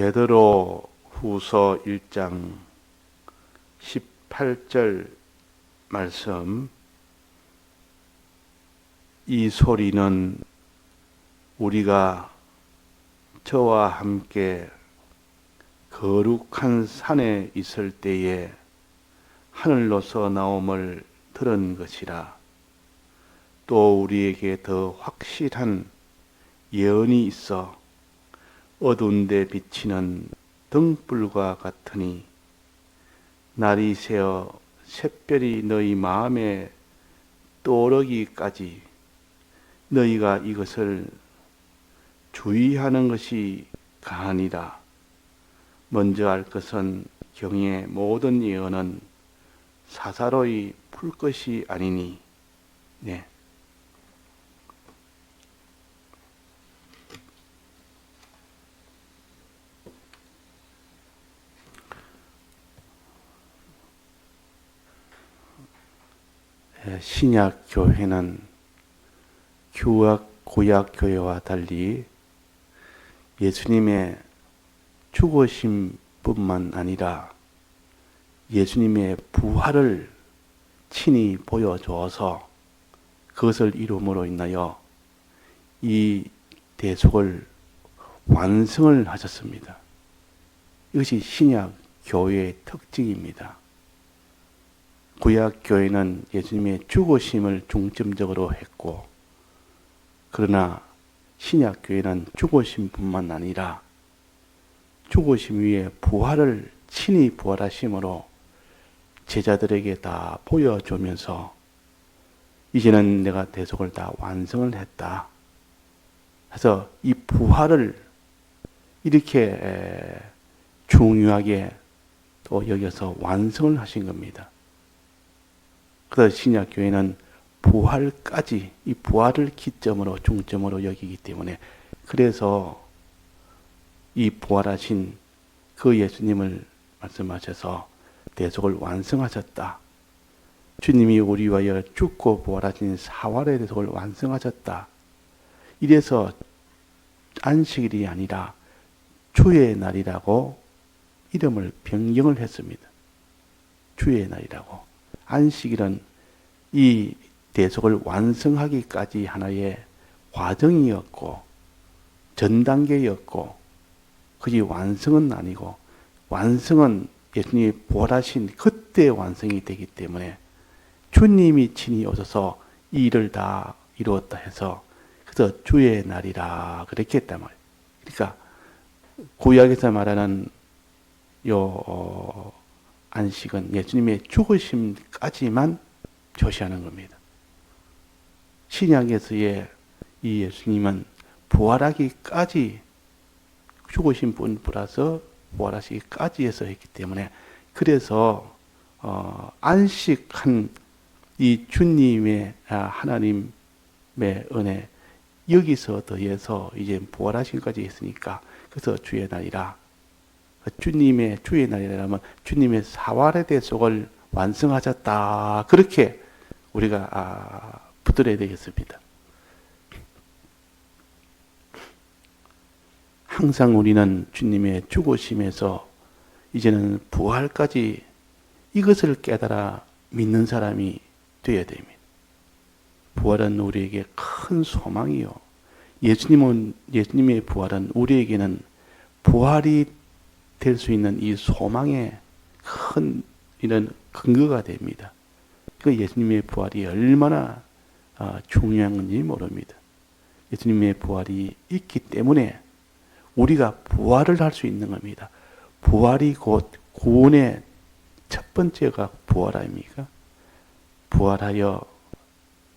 베드로 후서 1장 18절 말씀. 이 소리는 우리가 저와 함께 거룩한 산에 있을 때에 하늘로서 나옴을 들은 것이라. 또 우리에게 더 확실한 예언이 있어 어두운 데 비치는 등불과 같으니 날이 새어 샛별이 너희 마음에 떠오르기까지 너희가 이것을 주의하는 것이 가하니라. 먼저 알 것은 경의 모든 예언은 사사로이 풀 것이 아니니. 네. 신약 교회는 구약 교회와 달리 예수님의 죽으심뿐만 아니라 예수님의 부활을 친히 보여주어서 그것을 이룸으로 인하여 이 대속을 완성을 하셨습니다. 이것이 신약 교회의 특징입니다. 구약 교회는 예수님의 죽으심을 중점적으로 했고, 그러나 신약 교회는 죽으심뿐만 아니라 죽으심 위에 부활을 친히 부활하심으로 제자들에게 다 보여주면서 이제는 내가 대속을 다 완성을 했다. 그래서 이 부활을 이렇게 중요하게 또 여기서 완성을 하신 겁니다. 그래서 신약교회는 부활까지, 이 부활을 기점으로 중점으로 여기기 때문에, 그래서 이 부활하신 그 예수님을 말씀하셔서 대속을 완성하셨다. 주님이 우리 위하여 죽고 부활하신 사활의 대속을 완성하셨다. 이래서 안식일이 아니라 주의 날이라고 이름을 변경을 했습니다. 주의 날이라고. 안식일은 이 대속을 완성하기까지 하나의 과정이었고 전 단계였고, 그게 완성은 아니고, 완성은 예수님이 부활하신 그때 완성이 되기 때문에 주님이 친히 오셔서 이 일을 다 이루었다 해서, 그래서 주의 날이라 그렇게 했단 말이에요. 그러니까 구약에서 말하는 안식은 예수님의 죽으심까지만 표시하는 겁니다. 신약에서의 이 예수님은 부활하기까지, 죽으신 분 플러스 부활하시기까지 해서 했기 때문에, 그래서 안식한 이 주님의 하나님의 은혜, 여기서 더해서 이제 부활하신까지 했으니까, 그래서 주의 날이라. 주님의 주의 날이라면 주님의 사활의 대속을 완성하셨다. 그렇게 우리가 붙들어야 되겠습니다. 항상 우리는 주님의 죽으심에서 이제는 부활까지 이것을 깨달아 믿는 사람이 되어야 됩니다. 부활은 우리에게 큰 소망이요. 예수님의 부활은 우리에게는 부활이 될 수 있는 이 소망의 큰 이런 근거가 됩니다. 그 예수님의 부활이 얼마나 중요한 건지 모릅니다. 예수님의 부활이 있기 때문에 우리가 부활을 할 수 있는 겁니다. 부활이 곧 구원의 첫 번째가 부활 아닙니까? 부활하여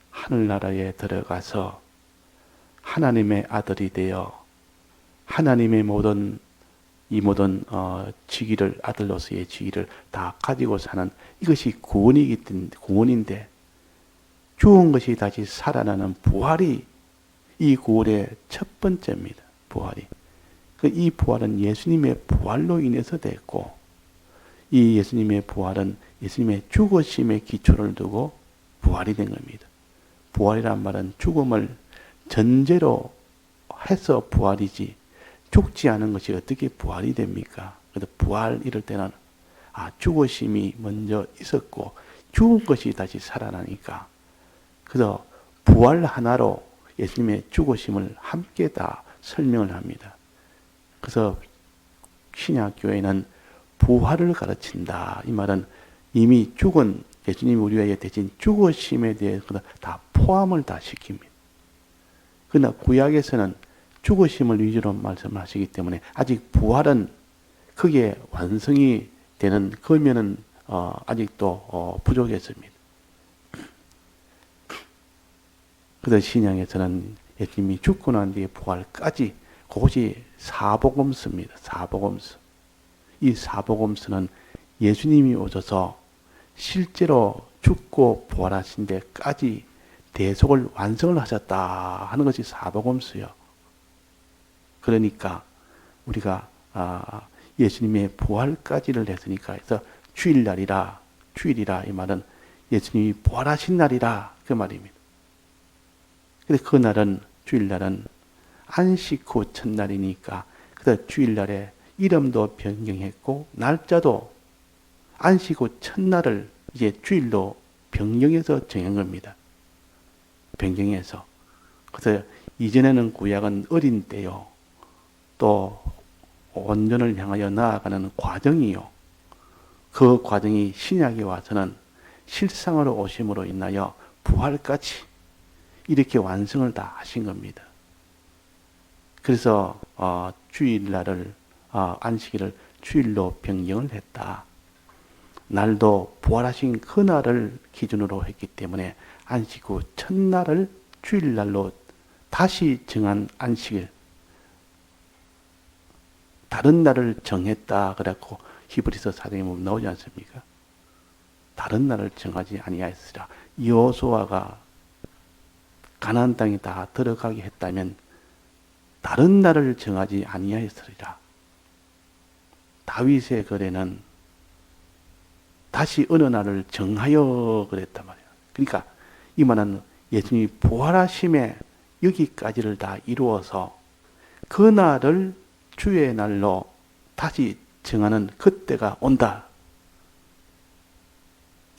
하늘나라에 들어가서 하나님의 아들이 되어 하나님의 모든 직위를, 아들로서의 직위를 다 가지고 사는, 이것이 구원인데, 죽은 것이 다시 살아나는 부활이 이 구원의 첫 번째입니다. 부활이. 이 부활은 예수님의 부활로 인해서 됐고, 이 예수님의 부활은 예수님의 죽으심의 기초를 두고 부활이 된 겁니다. 부활이란 말은 죽음을 전제로 해서 부활이지, 죽지 않은 것이 어떻게 부활이 됩니까? 그래서 부활 이럴 때는 죽으심이 먼저 있었고 죽은 것이 다시 살아나니까 그래서 부활 하나로 예수님의 죽으심을 함께 다 설명을 합니다. 그래서 신약교회는 부활을 가르친다. 이 말은 이미 죽은 예수님이 우리 위해 대신 죽으심에 대해서 다 포함을 다 시킵니다. 그러나 구약에서는 죽으심을 위주로 말씀하시기 때문에 아직 부활은 그게 완성이 되는 그러면은 아직도 부족했습니다. 그래서 신약에서는 예수님이 죽고 난 뒤에 부활까지 그것이 사복음서입니다. 사복음서. 이 사복음서는 예수님이 오셔서 실제로 죽고 부활하신 데까지 대속을 완성을 하셨다 하는 것이 사복음서요. 그러니까 우리가 예수님의 부활까지를 했으니까 그래서 주일이라 이 말은 예수님이 부활하신 날이라 그 말입니다. 그래서 그 날은 주일날은 안식 후 첫날이니까 그래서 주일날에 이름도 변경했고 날짜도 안식 후 첫날을 이제 주일로 변경해서 정한 겁니다. 변경해서. 그래서 이전에는 구약은 어린 때요. 또 온전을 향하여 나아가는 과정이요. 그 과정이 신약에 와서는 실상으로 오심으로 인하여 부활까지 이렇게 완성을 다 하신 겁니다. 그래서 주일날을 안식일을 주일로 변경을 했다. 날도 부활하신 그날을 기준으로 했기 때문에 안식 후 첫날을 주일날로 다시 정한 안식일, 다른 날을 정했다 그래갖고 히브리서 4장에 보면 나오지 않습니까? 다른 날을 정하지 아니하였으라. 여호수아가 가나안 땅에 다 들어가게 했다면 다른 날을 정하지 아니하였으리라. 다윗의 글에는 다시 어느 날을 정하여 그랬단 말이야. 그러니까 이 말은 예수님이 부활하심에 여기까지를 다 이루어서 그 날을 주의 날로 다시 정하는 그때가 온다.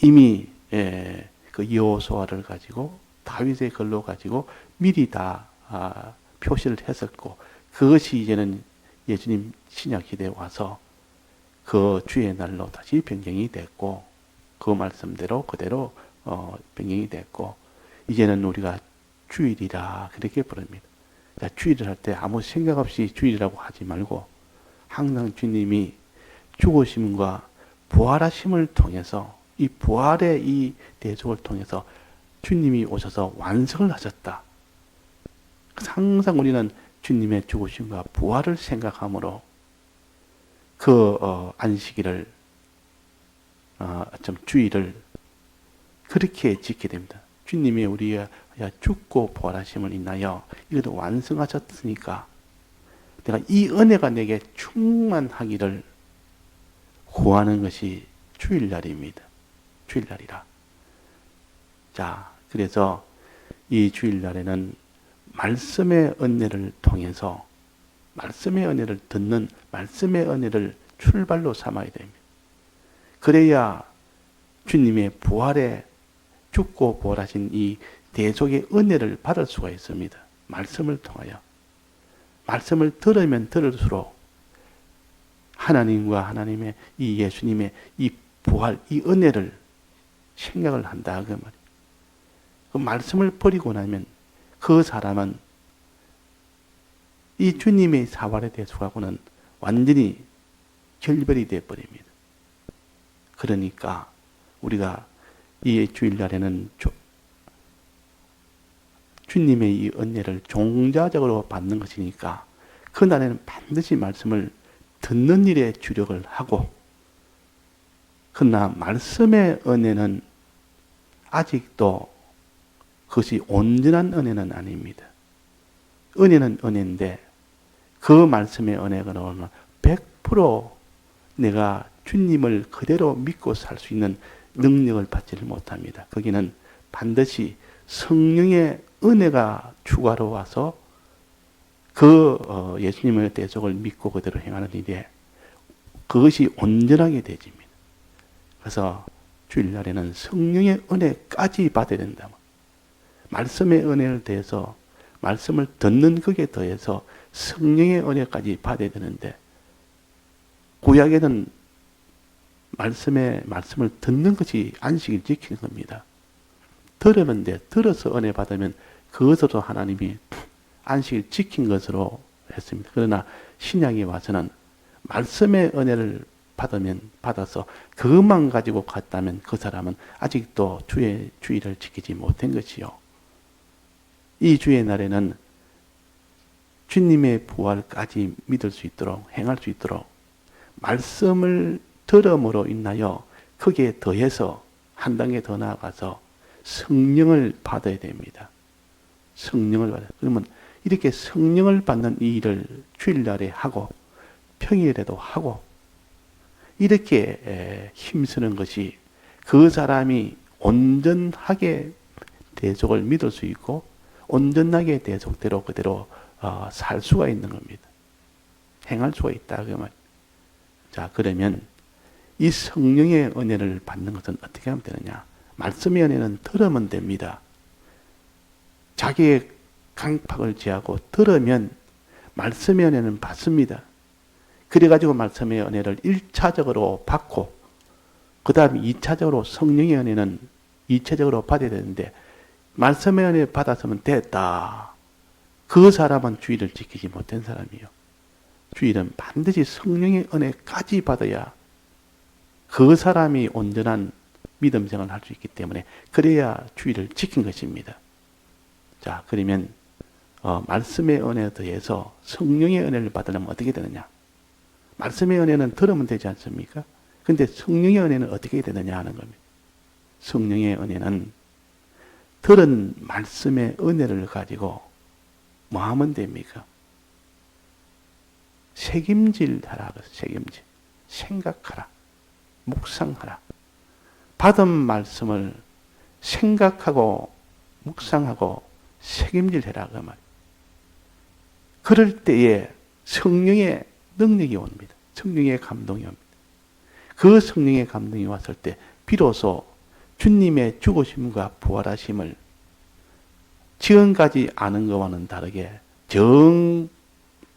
이미 그 여호수아를 가지고 다윗의 글로 가지고 미리 다 표시를 했었고 그것이 이제는 예수님 신약 시대에 와서 그 주의 날로 다시 변경이 됐고 그 말씀대로 그대로 변경이 됐고 이제는 우리가 주일이라 그렇게 부릅니다. 주일을 할 때 아무 생각 없이 주일이라고 하지 말고 항상 주님이 죽으심과 부활하심을 통해서 이 부활의 이 대속을 통해서 주님이 오셔서 완성을 하셨다. 항상 우리는 주님의 죽으심과 부활을 생각하므로 그 안식일을 좀 주일을 그렇게 지키게 됩니다. 주님이 우리가 죽고 부활하심을 인하여 이것도 완성하셨으니까 내가 이 은혜가 내게 충만하기를 구하는 것이 주일날입니다. 주일날이라. 자, 그래서 이 주일날에는 말씀의 은혜를 통해서 말씀의 은혜를 듣는 말씀의 은혜를 출발로 삼아야 됩니다. 그래야 주님의 부활에 죽고 부활하신 이 대속의 은혜를 받을 수가 있습니다. 말씀을 통하여. 말씀을 들으면 들을수록 하나님과 하나님의 이 예수님의 이 부활, 이 은혜를 생각을 한다. 그 말이에요. 그 말씀을 버리고 나면 그 사람은 이 주님의 사활의 대속하고는 완전히 결별이 되어버립니다. 그러니까 우리가 이 주일날에는 주님의 이 은혜를 종자적으로 받는 것이니까 그날에는 반드시 말씀을 듣는 일에 주력을 하고 그러나 말씀의 은혜는 아직도 그것이 온전한 은혜는 아닙니다. 은혜는 은혜인데 그 말씀의 은혜가 나오면 100% 내가 주님을 그대로 믿고 살 수 있는 능력을 받지를 못합니다. 거기는 반드시 성령의 은혜가 추가로 와서 예수님의 대속을 믿고 그대로 행하는 일에 그것이 온전하게 되집니다. 그래서 주일날에는 성령의 은혜까지 받아야 된다. 말씀의 은혜를 더해서 말씀을 듣는 것에 더해서 성령의 은혜까지 받아야 되는데, 구약에는 말씀을 듣는 것이 안식을 지키는 겁니다. 들으는데 들어서 은혜 받으면 그것으로 하나님이 안식을 지킨 것으로 했습니다. 그러나 신약에 와서는 말씀의 은혜를 받아서 그것만 가지고 갔다면 그 사람은 아직도 주의 주의를 지키지 못한 것이요. 이 주의 날에는 주님의 부활까지 믿을 수 있도록, 행할 수 있도록 말씀을 들음으로 인하여 거기에 더해서 한 단계 더 나아가서 성령을 받아야 됩니다. 성령을 받아요. 그러면 이렇게 성령을 받는 이 일을 주일날에 하고 평일에도 하고 이렇게 힘쓰는 것이 그 사람이 온전하게 대속을 믿을 수 있고 온전하게 대속대로 그대로 살 수가 있는 겁니다. 행할 수가 있다. 그 말. 자, 그러면 이 성령의 은혜를 받는 것은 어떻게 하면 되느냐? 말씀의 은혜는 들으면 됩니다. 자기의 강팍을 제하고 들으면 말씀의 은혜는 받습니다. 그래가지고 말씀의 은혜를 1차적으로 받고 그 다음 2차적으로 성령의 은혜는 2차적으로 받아야 되는데, 말씀의 은혜 받았으면 됐다. 그 사람은 주의를 지키지 못한 사람이에요. 주의는 반드시 성령의 은혜까지 받아야 그 사람이 온전한 믿음 생활을 할 수 있기 때문에, 그래야 주의를 지킨 것입니다. 자, 그러면 말씀의 은혜에 더해서 성령의 은혜를 받으려면 어떻게 되느냐? 말씀의 은혜는 들으면 되지 않습니까? 근데 성령의 은혜는 어떻게 되느냐 하는 겁니다. 성령의 은혜는 들은 말씀의 은혜를 가지고 뭐 하면 됩니까? 책임질하라. 책임질. 생각하라. 묵상하라. 받은 말씀을 생각하고 묵상하고 책임질해라. 그 말. 그럴 때에 성령의 능력이 옵니다. 성령의 감동이 옵니다. 그 성령의 감동이 왔을 때 비로소 주님의 죽으심과 부활하심을 지금까지 아는 것과는 다르게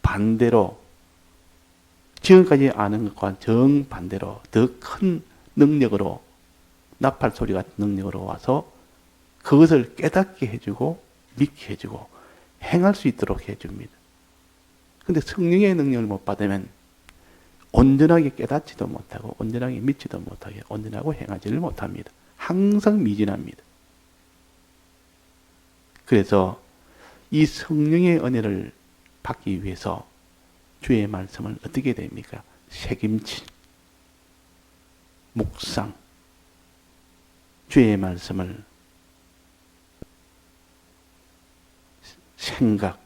정반대로, 지금까지 아는 것과 정반대로 더 큰 능력으로, 나팔 소리 같은 능력으로 와서 그것을 깨닫게 해주고 믿게 해주고 행할 수 있도록 해줍니다. 근데 성령의 능력을 못 받으면 온전하게 깨닫지도 못하고 온전하게 믿지도 못하게 온전하고 행하지를 못합니다. 항상 미진합니다. 그래서 이 성령의 은혜를 받기 위해서 주의 말씀을 어떻게 됩니까? 책임질, 묵상, 주의 말씀을 생각하라.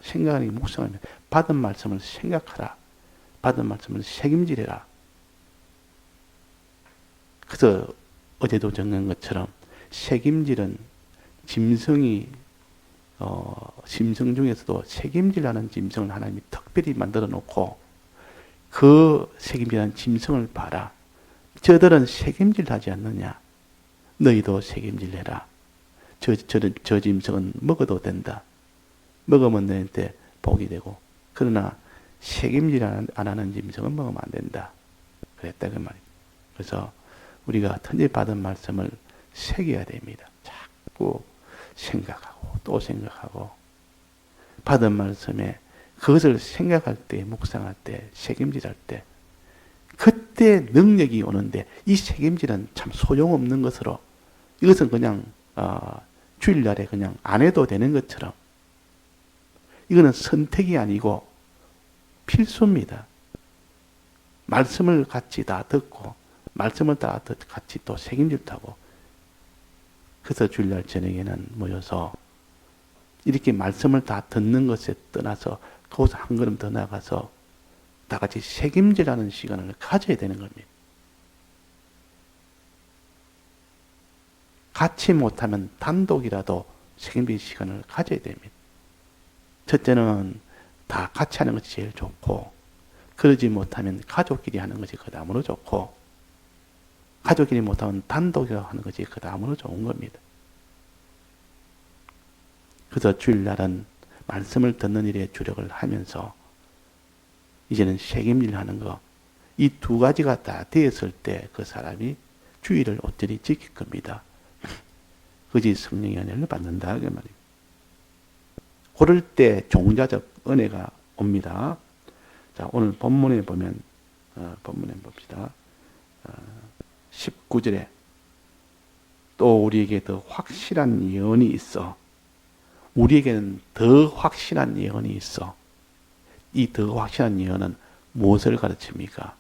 생각하니 묵상하면 받은 말씀을 생각하라. 받은 말씀을 책임지려라. 그래서 어제도 정한 것처럼 책임질은 짐승이 짐승 중에서도 책임질라는 짐승을 하나님이 특별히 만들어 놓고 그 책임질하는 짐승을 봐라. 저들은 책임질하지 않느냐. 너희도 책임질해라. 저 짐승은 먹어도 된다. 먹으면 너한테 복이 되고, 그러나 책임질 안 하는 짐승은 먹으면 안 된다. 그랬다 그 말이에요. 그래서 우리가 천지 받은 말씀을 새겨야 됩니다. 자꾸 생각하고 또 생각하고, 받은 말씀에 그것을 생각할 때, 묵상할 때, 책임질할 때, 그때 능력이 오는데, 이 책임질은 참 소용없는 것으로, 이것은 그냥 주일날에 그냥 안 해도 되는 것처럼, 이거는 선택이 아니고 필수입니다. 말씀을 같이 다 듣고 말씀을 다 같이 또 책임질다고. 그래서 주일날 저녁에는 모여서 이렇게 말씀을 다 듣는 것에 떠나서 거기서 한 걸음 더 나가서 다 같이 책임질하는 시간을 가져야 되는 겁니다. 같이 못하면 단독이라도 책임질 시간을 가져야 됩니다. 첫째는 다 같이 하는 것이 제일 좋고, 그러지 못하면 가족끼리 하는 것이 그 다음으로 좋고, 가족끼리 못하면 단독으로 하는 것이 그 다음으로 좋은 겁니다. 그래서 주일날은 말씀을 듣는 일에 주력을 하면서 이제는 책임질 하는 거, 이 두 가지가 다 되었을 때 그 사람이 주일을 온전히 지킬 겁니다. 그것이 성령의 은혜를 받는다 그 말입니다. 그럴 때 종자적 은혜가 옵니다. 자, 오늘 본문에 보면 본문에 봅시다. 19절에 또 우리에게 더 확실한 예언이 있어. 우리에게는 더 확실한 예언이 있어. 이 더 확실한 예언은 무엇을 가르칩니까?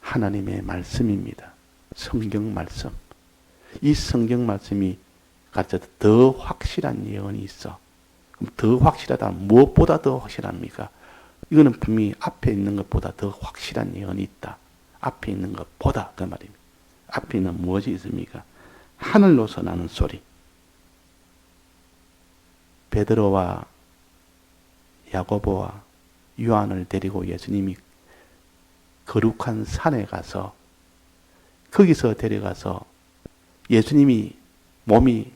하나님의 말씀입니다. 성경 말씀. 이 성경 말씀이 가르쳐도 더 확실한 예언이 있어. 그럼 더 확실하다. 무엇보다 더 확실합니까? 이거는 분명히 앞에 있는 것보다 더 확실한 예언이 있다. 앞에 있는 것보다 그 말입니다. 앞에 있는 무엇이 있습니까? 하늘로서 나는 소리. 베드로와 야고보와 요한을 데리고 예수님이 거룩한 산에 가서 거기서 데려가서 예수님이 몸이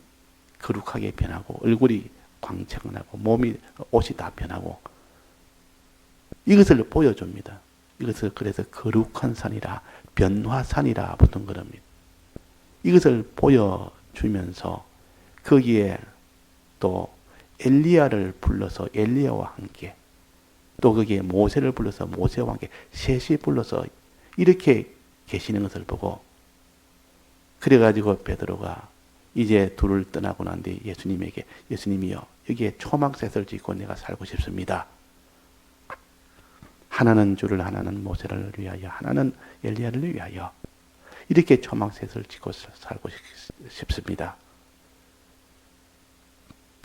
거룩하게 변하고 얼굴이 광채나고 몸이 옷이 다 변하고 이것을 보여줍니다. 이것을 그래서 거룩한 산이라 변화산이라 붙은 겁니다. 이것을 보여주면서 거기에 또 엘리야를 불러서 엘리야와 함께 또 거기에 모세를 불러서 모세와 함께 셋이 불러서 이렇게 계시는 것을 보고 그래가지고 베드로가 이제 둘을 떠나고 난 뒤 예수님에게 예수님이여 여기에 초막셋을 짓고 내가 살고 싶습니다. 하나는 주를 하나는 모세를 위하여 하나는 엘리야를 위하여 이렇게 초막셋을 짓고 살고 싶습니다.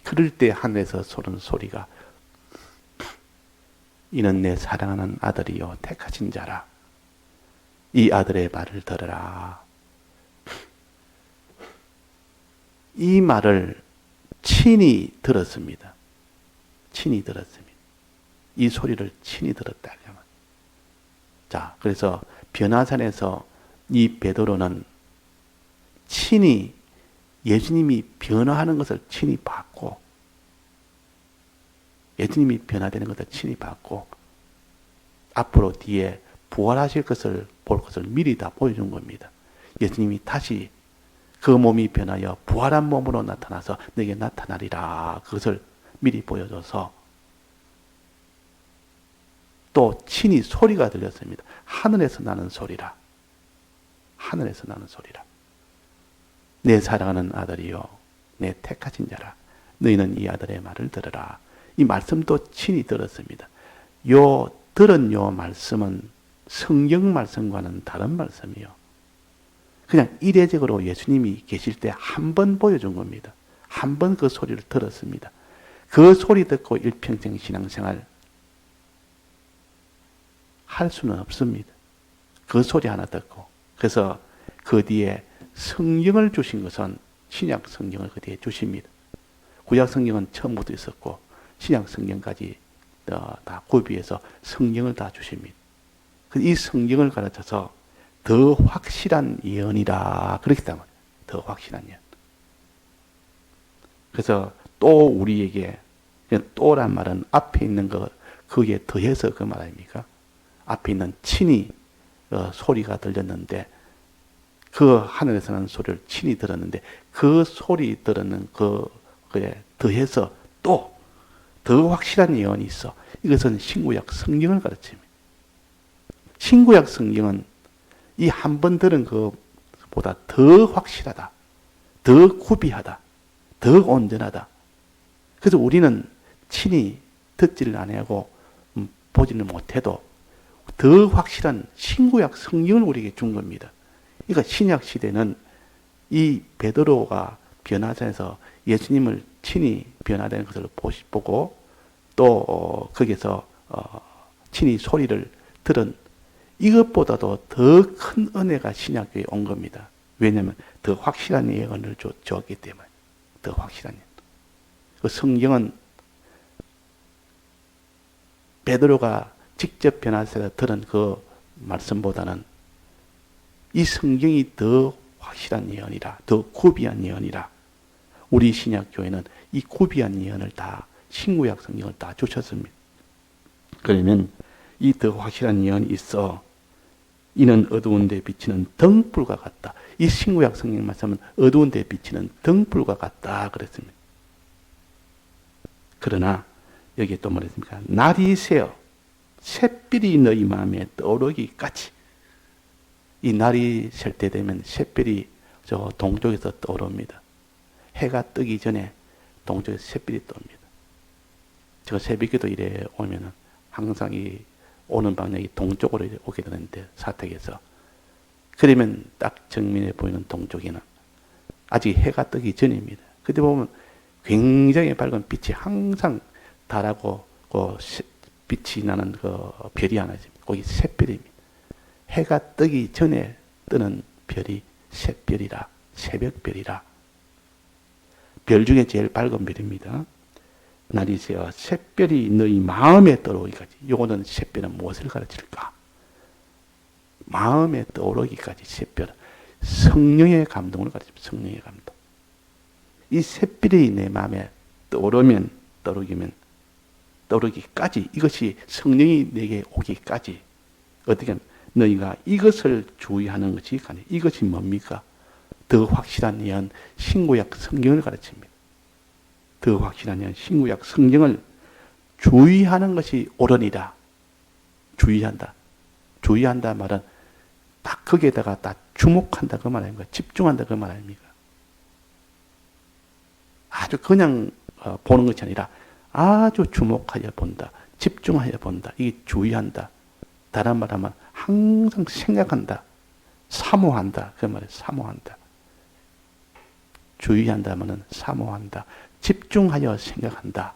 그럴 때 하늘에서 소는 소리가 이는 내 사랑하는 아들이요 택하신 자라. 이 아들의 말을 들으라. 이 말을 친히 들었습니다. 친히 들었습니다. 이 소리를 친히 들었다. 자, 그래서 변화산에서 이 베드로는 친히 예수님이 변화하는 것을 친히 봤고 예수님이 변화되는 것을 친히 봤고 앞으로 뒤에 부활하실 것을 볼 것을 미리 다 보여준 겁니다. 예수님이 다시 그 몸이 변하여 부활한 몸으로 나타나서 내게 나타나리라. 그것을 미리 보여줘서 또 친히 소리가 들렸습니다. 하늘에서 나는 소리라. 하늘에서 나는 소리라. 내 사랑하는 아들이요 내 택하신 자라. 너희는 이 아들의 말을 들으라. 이 말씀도 친히 들었습니다. 요 들은 요 말씀은 성경 말씀과는 다른 말씀이요. 그냥 이례적으로 예수님이 계실 때 한 번 보여준 겁니다. 한 번 그 소리를 들었습니다. 그 소리 듣고 일평생 신앙생활 할 수는 없습니다. 그 소리 하나 듣고. 그래서 그 뒤에 성경을 주신 것은 신약 성경을 그 뒤에 주십니다. 구약 성경은 처음부터 있었고 신약 성경까지 다 구비해서 성경을 다 주십니다. 이 성경을 가르쳐서 더 확실한 예언이라 그렇기 때문에 더 확실한 예언. 그래서 또 우리에게 또란 말은 앞에 있는 거 거기에 더해서 그 말 아닙니까? 앞에 있는 친히 소리가 들렸는데 그 하늘에서는 소리를 친히 들었는데 그 소리 들었는 그에 더해서 또 더 확실한 예언이 있어. 이것은 신구약 성경을 가르칩니다. 신구약 성경은 이 한 번 들은 것보다 더 확실하다. 더 구비하다. 더 온전하다. 그래서 우리는 친히 듣지를 아니하고 보지는 못해도 더 확실한 신구약 성경을 우리에게 준 겁니다. 그러니까 신약 시대는 이 베드로가 변화산에서 예수님을 친히 변화되는 것을 보고 또 거기서 친히 소리를 들은 이것보다도 더 큰 은혜가 신약교회에 온 겁니다. 왜냐하면 더 확실한 예언을 주었기 때문에. 더 확실한 예언. 그 성경은 베드로가 직접 변화세서 들은 그 말씀보다는 이 성경이 더 확실한 예언이라, 더 구비한 예언이라. 우리 신약교회는 이 구비한 예언을 다 신구약 성경을 다 주셨습니다. 그러면 이 더 확실한 예언이 있어. 이는 어두운 데 비치는 등불과 같다. 이 신구약 성경 말씀은 어두운 데 비치는 등불과 같다 그랬습니다. 그러나 여기에 또 뭐랬습니까? 날이 새어 샛별이 너희 마음에 떠오르기까지. 이 날이 셀 때 되면 샛별이 저 동쪽에서 떠오릅니다. 해가 뜨기 전에 동쪽에서 샛별이 떠옵니다. 제가 새벽에도 이래 오면은 항상 이 오는 방향이 동쪽으로 오게 되는데, 사택에서. 그러면 딱 정면에 보이는 동쪽에는 아직 해가 뜨기 전입니다. 그때 보면 굉장히 밝은 빛이 항상 달하고 그 빛이 나는 그 별이 하나 있습니다. 거기 샛별입니다. 해가 뜨기 전에 뜨는 별이 샛별이라, 새벽별이라. 별 중에 제일 밝은 별입니다. 날이 새어 샛별이 너희 마음에 떠오르기까지. 요거는 샛별은 무엇을 가르칠까? 마음에 떠오르기까지. 샛별은 성령의 감동을 가르칩니다. 성령의 감동. 이 샛별이 내 마음에 떠오르기까지, 이것이 성령이 내게 오기까지. 어떻게 하면 너희가 이것을 주의하는 것이 가능. 이것이 뭡니까? 더 확실한 예언, 신구약 성경을 가르칩니다. 더 확실한 예언, 신구약 성경을 주의하는 것이 옳으니라. 주의한다. 주의한다 말은 딱 거기에다가 딱 주목한다 그 말 아닙니까? 집중한다 그 말 아닙니까? 아주 그냥 보는 것이 아니라 아주 주목하여 본다. 집중하여 본다. 이게 주의한다. 다른 말하면 항상 생각한다. 사모한다. 그 말이에요. 사모한다. 주의한다면은 사모한다. 집중하여 생각한다.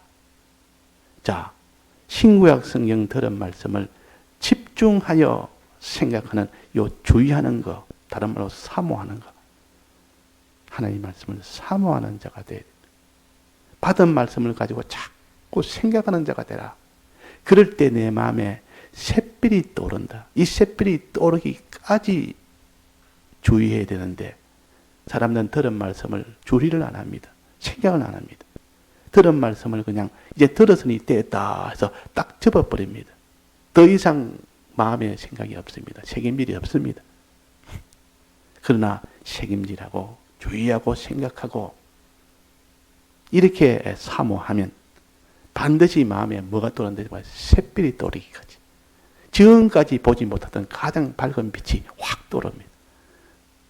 자, 신구약 성경 들은 말씀을 집중하여 생각하는 요 주의하는 거, 다른 말로 사모하는 거. 하나님의 말씀을 사모하는 자가 돼. 받은 말씀을 가지고 자꾸 생각하는 자가 되라. 그럴 때 내 마음에 샛별이 떠오른다. 이 샛별이 떠오르기까지 주의해야 되는데, 사람들은 들은 말씀을 주의를 안 합니다. 생각을 안 합니다. 들은 말씀을 그냥 이제 들었으니 됐다 해서 딱 접어버립니다. 더 이상 마음에 생각이 없습니다. 책임질이 없습니다. 그러나 책임질하고 주의하고 생각하고 이렇게 사모하면 반드시 마음에 뭐가 떠오른다? 샛별이 떠오르기까지. 지금까지 보지 못하던 가장 밝은 빛이 확 떠오릅니다.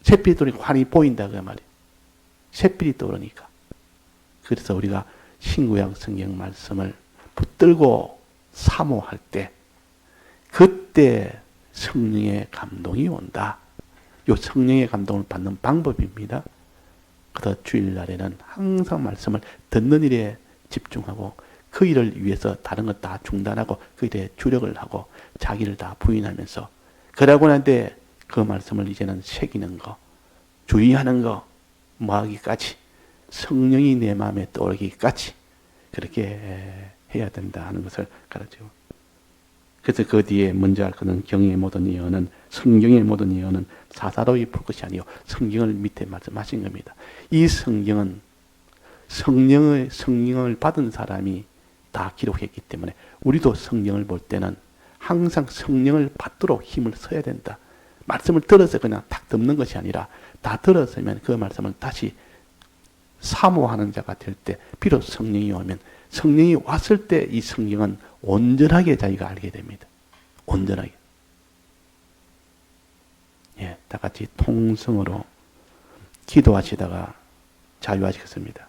샛별이 떠오르니까 환히 보인다 그 말이에요. 샛별이 떠오르니까. 그래서 우리가 신구약 성경 말씀을 붙들고 사모할 때, 그때 성령의 감동이 온다. 요 성령의 감동을 받는 방법입니다. 그래서 주일날에는 항상 말씀을 듣는 일에 집중하고 그 일을 위해서 다른 것 다 중단하고 그 일에 주력을 하고 자기를 다 부인하면서, 그러고 난데 그 말씀을 이제는 새기는 거, 주의하는 거, 뭐하기까지, 성령이 내 마음에 떠오르기까지 그렇게 해야 된다 하는 것을 가르치고, 그래서 그 뒤에 먼저 할 것은 경의 모든 예언은, 성경의 모든 예언은 사사로이 풀 것이 아니요 성경을 밑에 말씀하신 겁니다. 이 성경은 성령을 받은 사람이 다 기록했기 때문에 우리도 성경을 볼 때는 항상 성령을 받도록 힘을 써야 된다. 말씀을 들어서 그냥 탁 듣는 것이 아니라 다 들었으면 그 말씀을 다시 사모하는 자가 될 때, 비록 성령이 오면, 성령이 왔을 때 이 성경은 온전하게 자기가 알게 됩니다. 온전하게. 예, 다 같이 통성으로 기도하시다가 자유하시겠습니다.